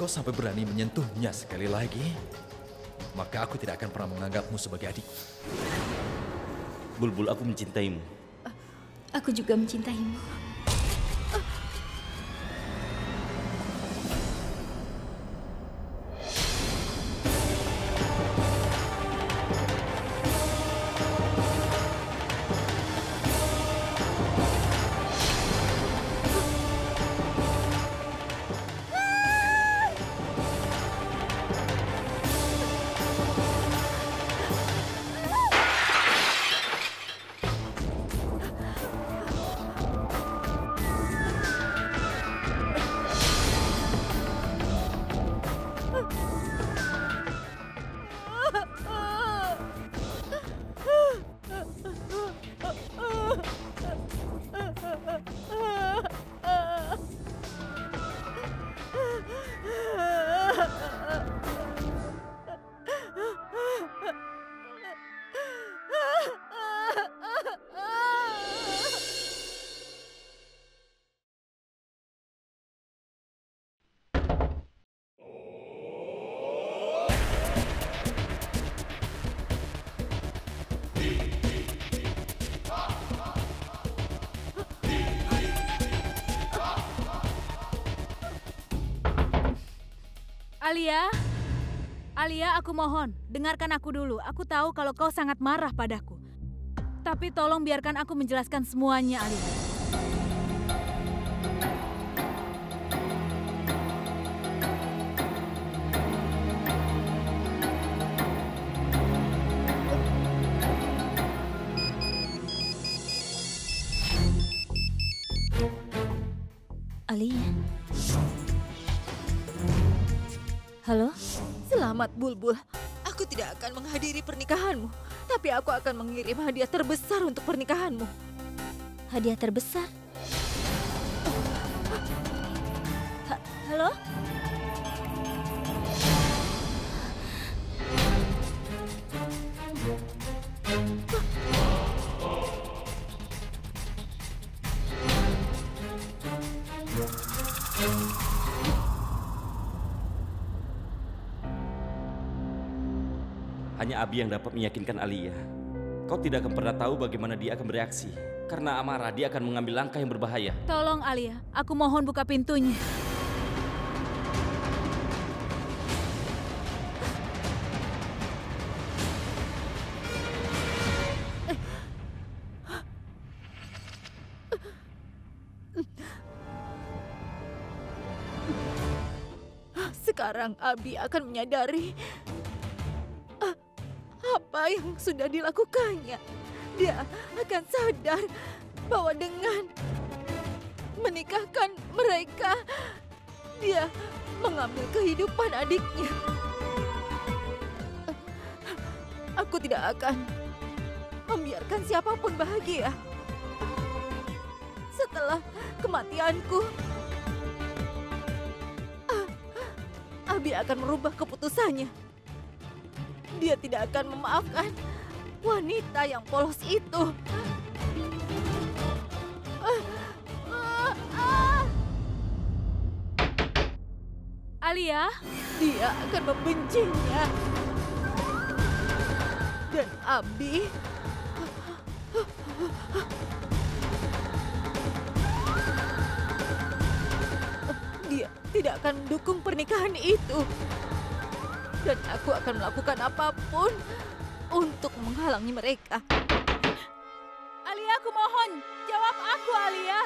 kau sampai berani menyentuhnya sekali lagi, maka aku tidak akan pernah menganggapmu sebagai adik. Bulbul, aku mencintaimu. Aku juga mencintaimu. Alia, aku mohon, dengarkan aku dulu. Aku tahu kalau kau sangat marah padaku. Tapi tolong biarkan aku menjelaskan semuanya, Alia. Alia. Halo? Selamat, Bulbul. Aku tidak akan menghadiri pernikahanmu, tapi aku akan mengirim hadiah terbesar untuk pernikahanmu. Hadiah terbesar? Halo? Hanya Abi yang dapat meyakinkan Alia. Kau tidak akan pernah tahu bagaimana dia akan bereaksi. Karena amarah, dia akan mengambil langkah yang berbahaya. Tolong, Alia. Aku mohon buka pintunya. Sekarang Abi akan menyadari apa yang sudah dilakukannya. Dia akan sadar bahwa dengan menikahkan mereka, dia mengambil kehidupan adiknya. Aku tidak akan membiarkan siapapun bahagia setelah kematianku. Abi akan merubah keputusannya. Dia tidak akan memaafkan wanita yang polos itu. Alia? Dia akan membencinya. Dan Abi dia tidak akan mendukung pernikahan itu. Dan aku akan melakukan apapun untuk menghalangi mereka. Alia, aku mohon, jawab aku, Alia.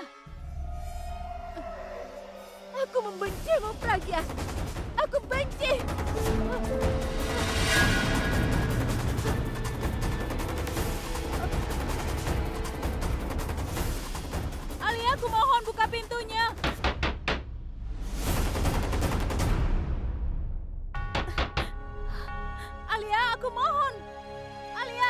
Aku membencimu, Pragya. Aku benci. Alia, aku mohon buka pintunya. Alia,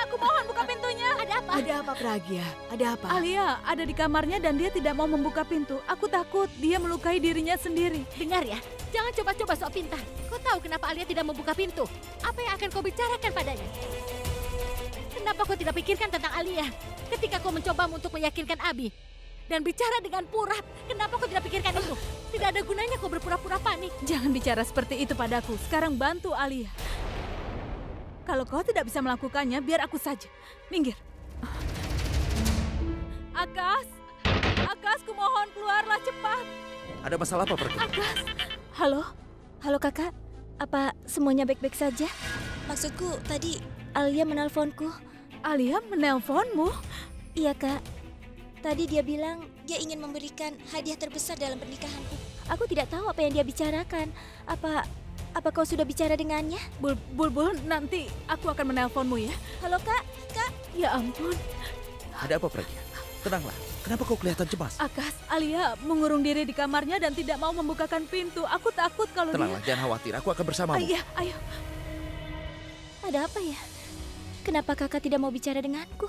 aku mohon buka pintunya. Ada apa? Ada apa, Pragya? Ada apa? Alia ada di kamarnya dan dia tidak mau membuka pintu. Aku takut dia melukai dirinya sendiri. Dengar ya, jangan coba-coba sok pintar. Kau tahu kenapa Alia tidak membuka pintu? Apa yang akan kau bicarakan padanya? Kenapa kau tidak pikirkan tentang Alia ketika kau mencoba untuk meyakinkan Abi? dan bicara dengan Purap. Kenapa kau tidak pikirkan itu? Tidak ada gunanya kau berpura-pura panik. Jangan bicara seperti itu padaku. Sekarang bantu Alia. Kalau kau tidak bisa melakukannya, biar aku saja. Minggir. Akas! Akas, kumohon keluarlah cepat. Ada masalah apa, Pergi? Akas! Halo? Halo kakak, apa semuanya baik-baik saja? Maksudku tadi Alia menelponku. Alia menelponmu? Iya kak, tadi dia bilang dia ingin memberikan hadiah terbesar dalam pernikahanku. Aku tidak tahu apa yang dia bicarakan. Apa kau sudah bicara dengannya? Bulbul, nanti aku akan menelponmu ya. Halo kak, kak. Ya ampun. Ada apa, Pergi? Tenanglah. Kenapa kau kelihatan cemas? Akas, Alia mengurung diri di kamarnya dan tidak mau membukakan pintu. Aku takut kalau Tenanglah, jangan khawatir. Aku akan bersamamu. Iya, ayo. Ada apa ya? Kenapa kakak tidak mau bicara denganku?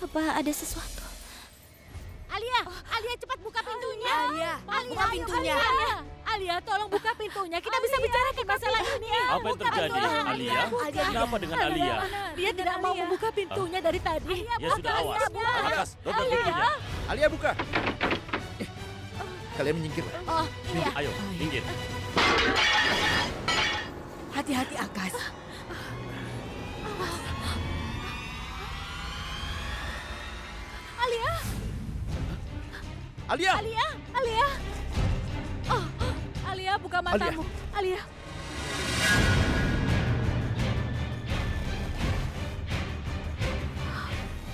Apa ada sesuatu? Alia cepat buka pintunya. Alia, buka ayo, pintunya. Alia, tolong buka pintunya. Kita bisa bicarakan masalah ini. Apa yang terjadi, Alia? Kenapa dengan Alia? Dia tidak mau membuka pintunya dari tadi. Ya sudah, awas. Akas, dobrak pintunya. Alia, buka. Kalian menyingkir. Oh, iya. Ayo, minggir. Hati-hati Akas. Alia! Alia. Oh, Alia, buka matamu. Alia.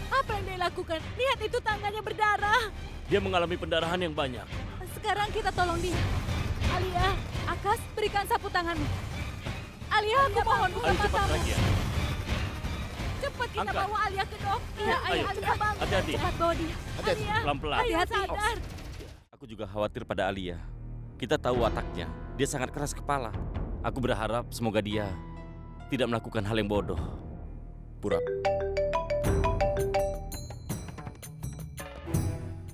Apa yang dia lakukan? Lihat itu tangannya berdarah. Dia mengalami pendarahan yang banyak. Sekarang kita tolong dia. Alia, Akas, berikan sapu tanganmu. Alia, aku mohon buka Ayo cepat, matamu. Pragia. Cepat kita Angkat. bawa Alia ke dokter. Ayo, Ayo, Alia bangun. hati-hati. Cepat bawa dia. Hati-hati. Alia, Pelan-pelan. Alia sadar. Aku juga khawatir pada Alia. Kita tahu wataknya. Dia sangat keras kepala. Aku berharap semoga dia tidak melakukan hal yang bodoh. Purap.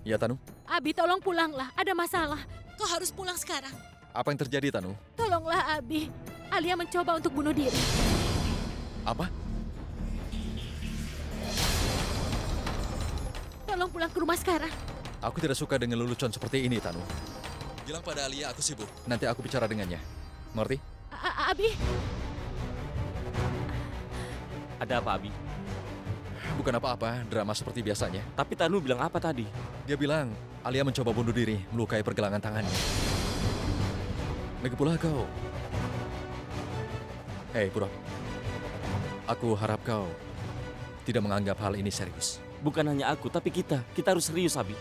Ya, Tanu. Abi, tolong pulanglah. Ada masalah. Kau harus pulang sekarang. Apa yang terjadi, Tanu? Tolonglah Abi. Alia mencoba untuk bunuh diri. Apa? Tolong pulang ke rumah sekarang. Aku tidak suka dengan lelucon seperti ini, Tanu. Bilang pada Alia aku sibuk. Nanti aku bicara dengannya. Mengerti? Abi, Ada apa, Abi? Bukan apa-apa, drama seperti biasanya. Tapi Tanu bilang apa tadi? Dia bilang Alia mencoba bunuh diri, melukai pergelangan tangannya. Lagi pula kau. Hei, Purap. Aku harap kau tidak menganggap hal ini serius. Bukan hanya aku, tapi kita. Kita harus serius, Abi.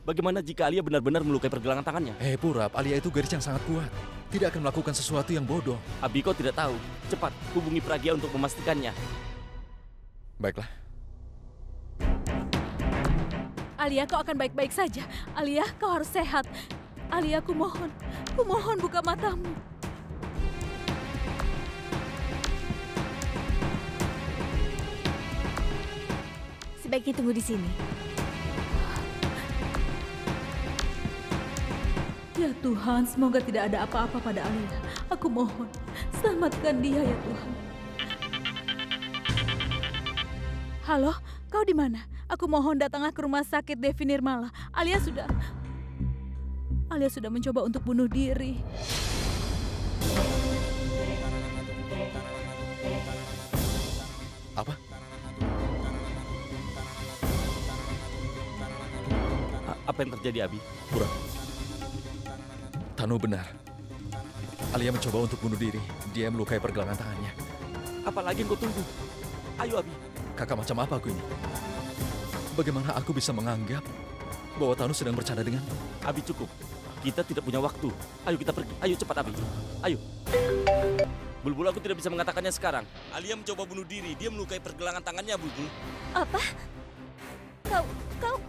Bagaimana jika Alia benar-benar melukai pergelangan tangannya? Hei, Purap, Alia itu gadis yang sangat kuat. Tidak akan melakukan sesuatu yang bodoh. Abi, kau tidak tahu. Cepat, hubungi Pragia untuk memastikannya. Baiklah. Alia, kau akan baik-baik saja. Alia, kau harus sehat. Alia, kumohon buka matamu. Sebaiknya tunggu di sini. Ya Tuhan, semoga tidak ada apa-apa pada Alia. Aku mohon, selamatkan dia ya Tuhan. Halo, kau di mana? Aku mohon datanglah ke rumah sakit Devi Nirmala. Alia sudah mencoba untuk bunuh diri. Apa? Apa yang terjadi, Abi? Purap. Tanu benar. Alia mencoba untuk bunuh diri. Dia melukai pergelangan tangannya. Apalagi yang kau tunggu? Ayo, Abi. Kakak macam apa aku ini? Bagaimana aku bisa menganggap bahwa Tanu sedang bercanda denganku? Abi, cukup. Kita tidak punya waktu. Ayo kita pergi. Ayo cepat, Abi. Ayo. Bulbul, aku tidak bisa mengatakannya sekarang. Alia mencoba bunuh diri. Dia melukai pergelangan tangannya, Bulbul. Apa?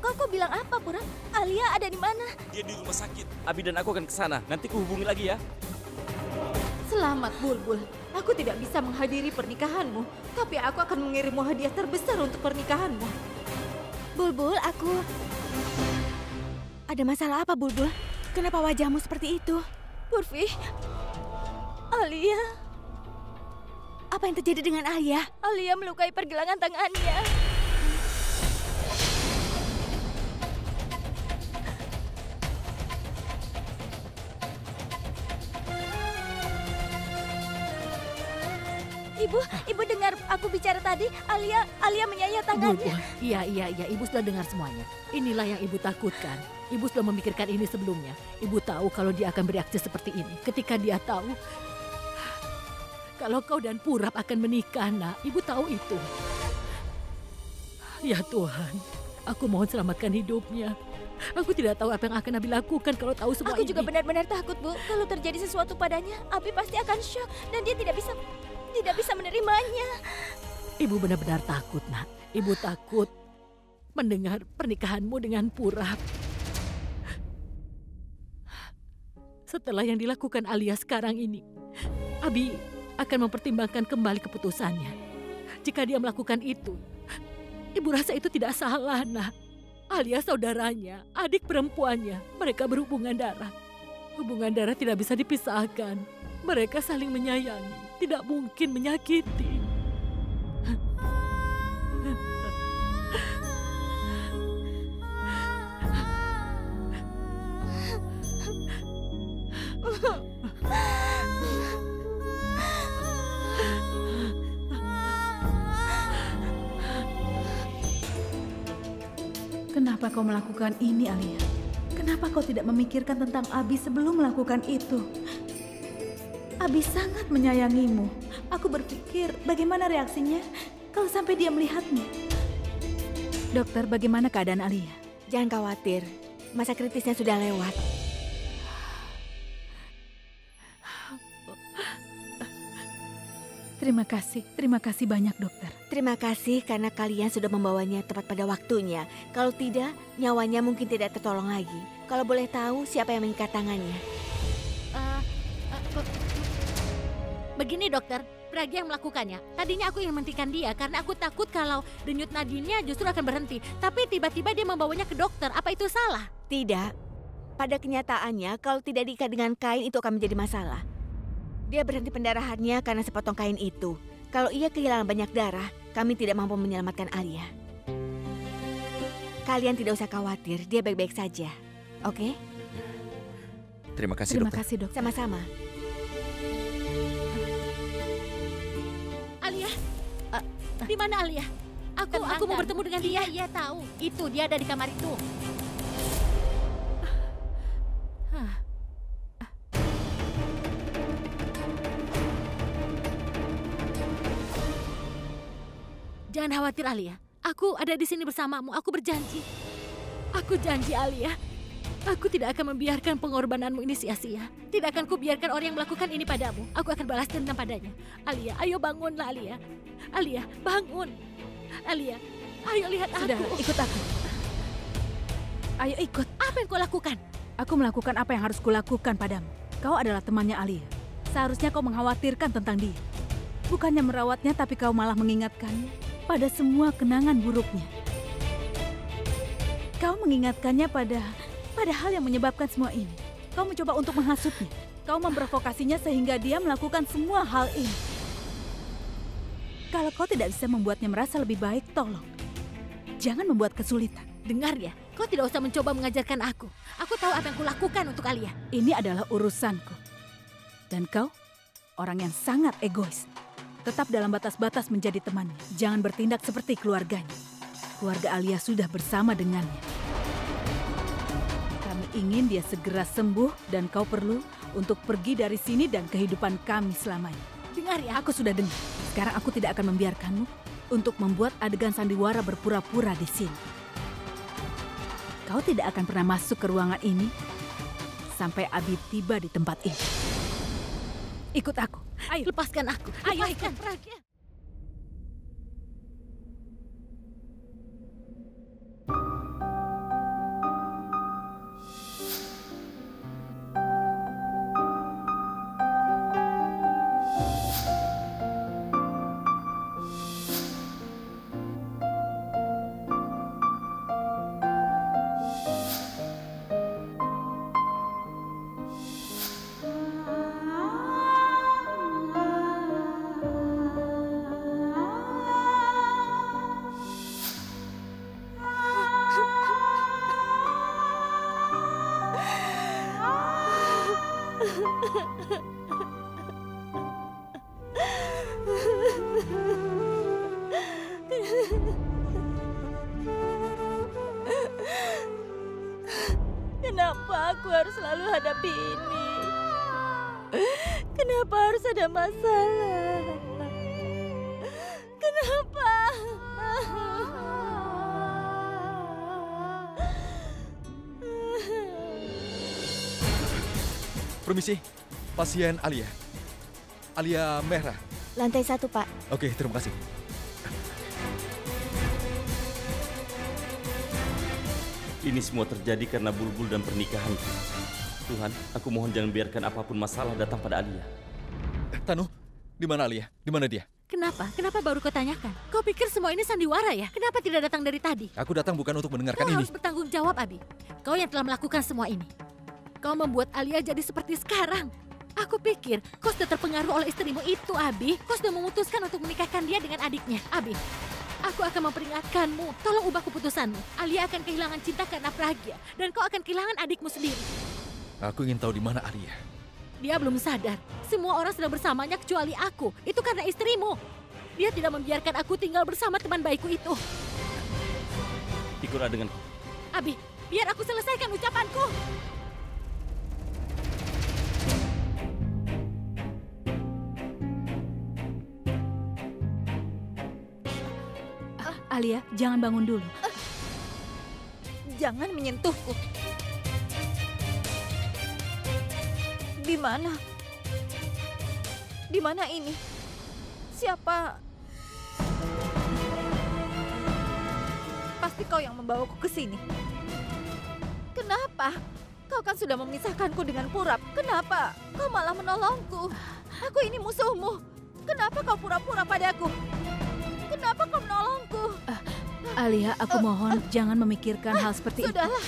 Kau bilang apa, Purap? Alia ada di mana? Dia di rumah sakit. Abi dan aku akan ke sana. Nanti ku hubungi lagi ya. Selamat, Bulbul. Aku tidak bisa menghadiri pernikahanmu, tapi aku akan mengirimmu hadiah terbesar untuk pernikahanmu. Bulbul, aku... Ada masalah apa, Bulbul? Kenapa wajahmu seperti itu? Purvi, Alia... Apa yang terjadi dengan Alia? Alia melukai pergelangan tangannya. Ibu dengar aku bicara tadi? Alia menyayat tangannya. Iya, Ibu sudah dengar semuanya. Inilah yang Ibu takutkan. Ibu sudah memikirkan ini sebelumnya. Ibu tahu kalau dia akan bereaksi seperti ini. Ketika dia tahu kalau kau dan Purap akan menikah, Nak. Ibu tahu itu. Ya Tuhan, aku mohon selamatkan hidupnya. Aku tidak tahu apa yang akan Abi lakukan kalau tahu semua ini. Aku juga benar-benar takut, Bu. Kalau terjadi sesuatu padanya, Abi pasti akan syok dan dia tidak bisa menerimanya. Ibu benar-benar takut, Nak. Ibu takut mendengar pernikahanmu dengan Purap. Setelah yang dilakukan Alia sekarang ini, Abi akan mempertimbangkan kembali keputusannya. Jika dia melakukan itu, Ibu rasa itu tidak salah, Nak. Alia saudaranya, adik perempuannya, mereka berhubungan darah. Hubungan darah tidak bisa dipisahkan. Mereka saling menyayangi, tidak mungkin menyakiti. Kenapa kau melakukan ini, Alia? Kenapa kau tidak memikirkan tentang Abi sebelum melakukan itu? Abi sangat menyayangimu. Aku berpikir bagaimana reaksinya kalau sampai dia melihatmu. Dokter, bagaimana keadaan Alia? Jangan khawatir, masa kritisnya sudah lewat. Terima kasih banyak, dokter. Terima kasih karena kalian sudah membawanya tepat pada waktunya. Kalau tidak, nyawanya mungkin tidak tertolong lagi. Kalau boleh tahu siapa yang mengikat tangannya? Begini dokter, Pragi yang melakukannya. Tadinya aku ingin menghentikan dia karena aku takut kalau denyut nadinya justru akan berhenti. Tapi tiba-tiba dia membawanya ke dokter. Apa itu salah? Tidak. Pada kenyataannya, kalau tidak diikat dengan kain itu akan menjadi masalah. Dia berhenti pendarahannya karena sepotong kain itu. Kalau ia kehilangan banyak darah, kami tidak mampu menyelamatkan Alia. Kalian tidak usah khawatir, dia baik-baik saja. Oke? Terima kasih, Terima dokter. kasih, dokter. Sama-sama. Alia, di mana Alia? Aku mau bertemu dengan dia. Iya tahu. Itu dia ada di kamar itu. Jangan khawatir Alia. Aku ada di sini bersamamu. Aku berjanji. Aku janji Alia. Aku tidak akan membiarkan pengorbananmu ini sia-sia. Tidak akan kubiarkan orang yang melakukan ini padamu. Aku akan balas dendam padanya. Alia, ayo bangunlah Alia. Alia, bangun. Alia, ayo lihat aku. Sudah, ikut aku. Ayo ikut. Apa yang kau lakukan? Aku melakukan apa yang harus kulakukan padamu. Kau adalah temannya Alia. Seharusnya kau mengkhawatirkan tentang dia. Bukannya merawatnya, tapi kau malah mengingatkannya pada semua kenangan buruknya. Kau mengingatkannya pada hal yang menyebabkan semua ini. Kau mencoba untuk menghasutnya. Kau memprovokasinya sehingga dia melakukan semua hal ini. Kalau kau tidak bisa membuatnya merasa lebih baik, tolong. Jangan membuat kesulitan. Dengar ya, kau tidak usah mencoba mengajarkan aku. Aku tahu apa yang kulakukan untuk Alia. Ini adalah urusanku. Dan kau, orang yang sangat egois. Tetap dalam batas-batas menjadi temannya. Jangan bertindak seperti keluarganya. Keluarga Alia sudah bersama dengannya. Kami ingin dia segera sembuh dan kau perlu untuk pergi dari sini dan kehidupan kami selamanya. Dengar ya, Aku sudah dengar. Sekarang aku tidak akan membiarkanmu untuk membuat adegan sandiwara berpura-pura di sini. Kau tidak akan pernah masuk ke ruangan ini sampai Abi tiba di tempat ini. Ikut aku. Ayo. lepaskan aku. Ayo, Lepaskan Pragi. Kenapa aku harus selalu hadapi ini? Kenapa harus ada masalah? Kenapa? Permisi, pasien Alia. Alia Mehra. Lantai 1, Pak. Oke, terima kasih. Ini semua terjadi karena Bulbul dan pernikahan. Tuhan, aku mohon jangan biarkan apapun masalah datang pada Alia. Tanu, di mana Alia? Di mana dia? Kenapa? Kenapa baru kau tanyakan? Kau pikir semua ini sandiwara ya? Kenapa tidak datang dari tadi? Aku datang bukan untuk mendengarkan Kau ini. harus bertanggung jawab, Abi. Kau yang telah melakukan semua ini. Kau membuat Alia jadi seperti sekarang. Aku pikir kau sudah terpengaruh oleh istrimu itu, Abi. Kau sudah memutuskan untuk menikahkan dia dengan adiknya, Abi. Aku akan memperingatkanmu. Tolong ubah keputusanmu. Alia akan kehilangan cinta karena Pragya. Dan kau akan kehilangan adikmu sendiri. Aku ingin tahu di mana Alia. Dia belum sadar. Semua orang sedang bersamanya kecuali aku. Itu karena istrimu. Dia tidak membiarkan aku tinggal bersama teman baikku itu. Ikutlah denganku. Abi, biar aku selesaikan ucapanku. Alia, jangan bangun dulu. Jangan menyentuhku. Di mana? Di mana ini? Siapa? Pasti kau yang membawaku ke sini. Kenapa? Kau kan sudah memisahkanku dengan Purap. Kenapa? Kau malah menolongku. Aku ini musuhmu. Kenapa kau pura-pura padaku? Kenapa kau menolongku? Alia, aku mohon jangan memikirkan hal seperti itu. Sudahlah.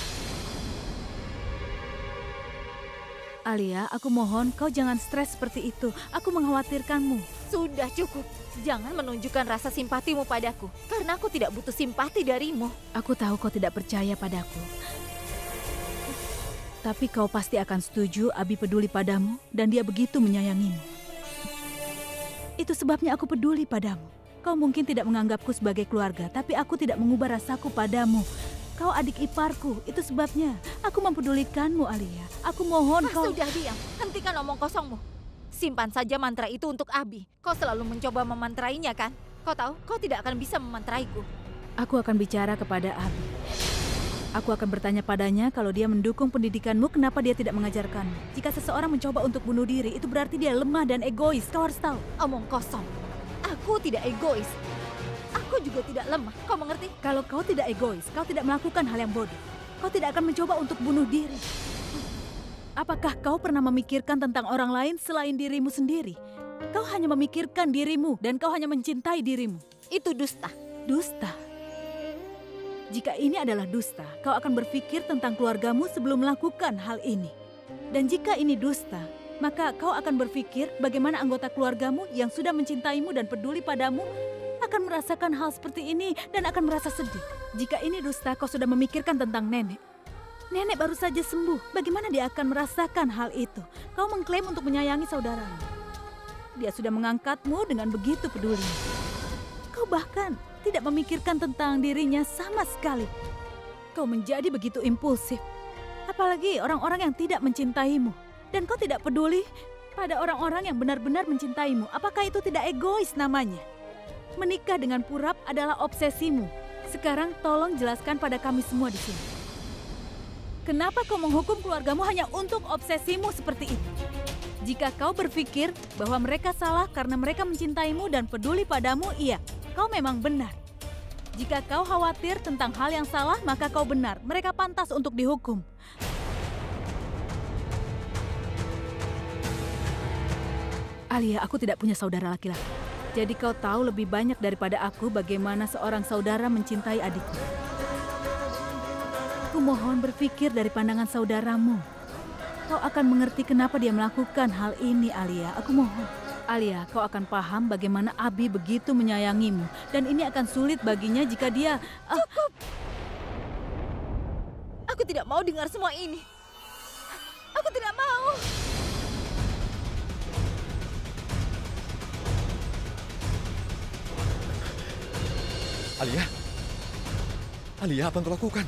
Alia, aku mohon kau jangan stres seperti itu. Aku mengkhawatirkanmu. Sudah cukup. Jangan menunjukkan rasa simpatimu padaku. Karena aku tidak butuh simpati darimu. Aku tahu kau tidak percaya padaku. Tapi kau pasti akan setuju Abi peduli padamu dan dia begitu menyayangimu. Itu sebabnya aku peduli padamu. Kau mungkin tidak menganggapku sebagai keluarga, tapi aku tidak mengubah rasaku padamu. Kau adik iparku, itu sebabnya aku mempedulikanmu, Alia. Aku mohon kau... Sudah diam, hentikan omong kosongmu. Simpan saja mantra itu untuk Abi. Kau selalu mencoba memantrainya kan? Kau tahu, kau tidak akan bisa memantraiku. Aku akan bicara kepada Abi. Aku akan bertanya padanya kalau dia mendukung pendidikanmu, kenapa dia tidak mengajarkanmu. Jika seseorang mencoba untuk bunuh diri, itu berarti dia lemah dan egois. Kau harus tahu. Omong kosong. Aku tidak egois. Aku juga tidak lemah. Kau mengerti? Kalau kau tidak egois, kau tidak melakukan hal yang bodoh. Kau tidak akan mencoba untuk bunuh diri. Apakah kau pernah memikirkan tentang orang lain selain dirimu sendiri? Kau hanya memikirkan dirimu dan kau hanya mencintai dirimu. Itu dusta. Dusta. Jika ini adalah dusta, kau akan berpikir tentang keluargamu sebelum melakukan hal ini. Dan jika ini dusta, maka kau akan berpikir bagaimana anggota keluargamu yang sudah mencintaimu dan peduli padamu akan merasakan hal seperti ini dan akan merasa sedih. Jika ini dusta, kau sudah memikirkan tentang nenek. Nenek baru saja sembuh, bagaimana dia akan merasakan hal itu? Kau mengklaim untuk menyayangi saudaramu. Dia sudah mengangkatmu dengan begitu peduli. Kau bahkan tidak memikirkan tentang dirinya sama sekali. Kau menjadi begitu impulsif. Apalagi orang-orang yang tidak mencintaimu. Dan kau tidak peduli pada orang-orang yang benar-benar mencintaimu. Apakah itu tidak egois namanya? Menikah dengan Purap adalah obsesimu. Sekarang tolong jelaskan pada kami semua di sini. Kenapa kau menghukum keluargamu hanya untuk obsesimu seperti itu? Jika kau berpikir bahwa mereka salah karena mereka mencintaimu dan peduli padamu, iya, kau memang benar. Jika kau khawatir tentang hal yang salah, maka kau benar. Mereka pantas untuk dihukum. Alia, aku tidak punya saudara laki-laki. Jadi kau tahu lebih banyak daripada aku bagaimana seorang saudara mencintai adiknya. Aku mohon berpikir dari pandangan saudaramu. Kau akan mengerti kenapa dia melakukan hal ini, Alia. Aku mohon. Alia, kau akan paham bagaimana Abi begitu menyayangimu. Dan ini akan sulit baginya jika dia... Cukup! Aku tidak mau dengar semua ini. Aku tidak mau. Alia? Alia, apa yang kau lakukan?